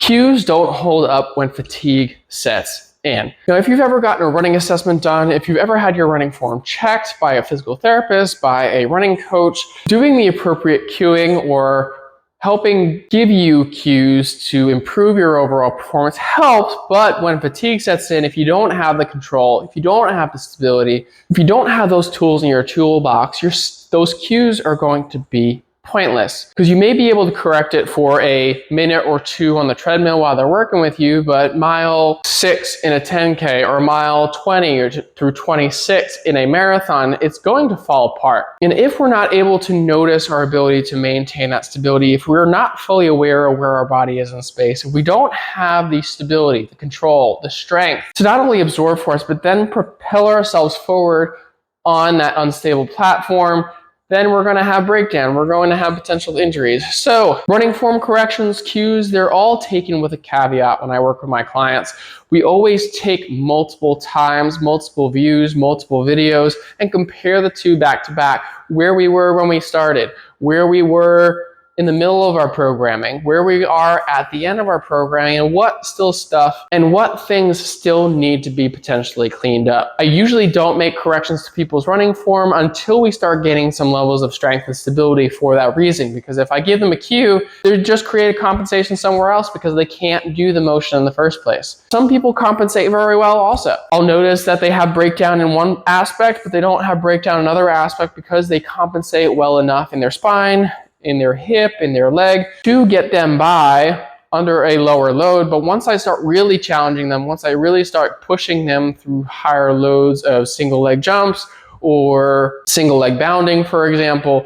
Cues don't hold up when fatigue sets in. Now, if you've ever gotten a running assessment done, if you've ever had your running form checked by a physical therapist, by a running coach, doing the appropriate cueing or helping give you cues to improve your overall performance helps, but when fatigue sets in, if you don't have the control, if you don't have the stability, if you don't have those tools in your toolbox, those cues are going to be pointless, because you may be able to correct it for a minute or two on the treadmill while they're working with you, but mile 6 in a 10K or mile 20 or through 26 in a marathon, it's going to fall apart. And if we're not able to notice our ability to maintain that stability, if we're not fully aware of where our body is in space, if we don't have the stability, the control, the strength to not only absorb force, but then propel ourselves forward on that unstable platform, then we're going to have breakdown. We're going to have potential injuries. So running form corrections, cues, they're all taken with a caveat when I work with my clients. We always take multiple times, multiple views, multiple videos, and compare the two back to back. Where we were when we started, where we were in the middle of our programming, where we are at the end of our programming, and what things still need to be potentially cleaned up. I usually don't make corrections to people's running form until we start getting some levels of strength and stability for that reason, because if I give them a cue, they just create a compensation somewhere else because they can't do the motion in the first place. Some people compensate very well also. I'll notice that they have breakdown in one aspect, but they don't have breakdown in another aspect because they compensate well enough in their spine, in their hip, in their leg to get them by under a lower load. But once I start really challenging them, once I really start pushing them through higher loads of single leg jumps or single leg bounding, for example,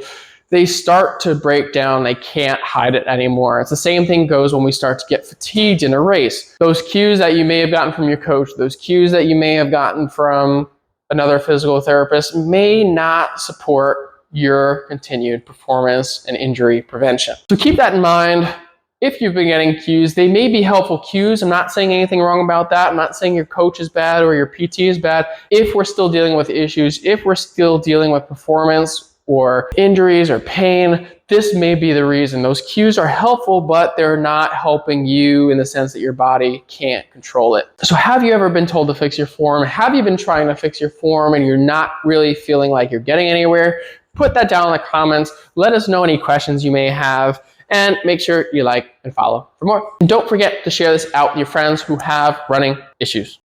they start to break down. They can't hide it anymore. It's the same thing goes when we start to get fatigued in a race. Those cues that you may have gotten from your coach, those cues that you may have gotten from another physical therapist may not support your continued performance and injury prevention. So keep that in mind. If you've been getting cues, they may be helpful cues. I'm not saying anything wrong about that. I'm not saying your coach is bad or your PT is bad. If we're still dealing with issues, if we're still dealing with performance or injuries or pain, this may be the reason. Those cues are helpful, but they're not helping you in the sense that your body can't control it. So have you ever been told to fix your form? Have you been trying to fix your form and you're not really feeling like you're getting anywhere? Put that down in the comments. Let us know any questions you may have, and make sure you like and follow for more. And don't forget to share this out with your friends who have running issues.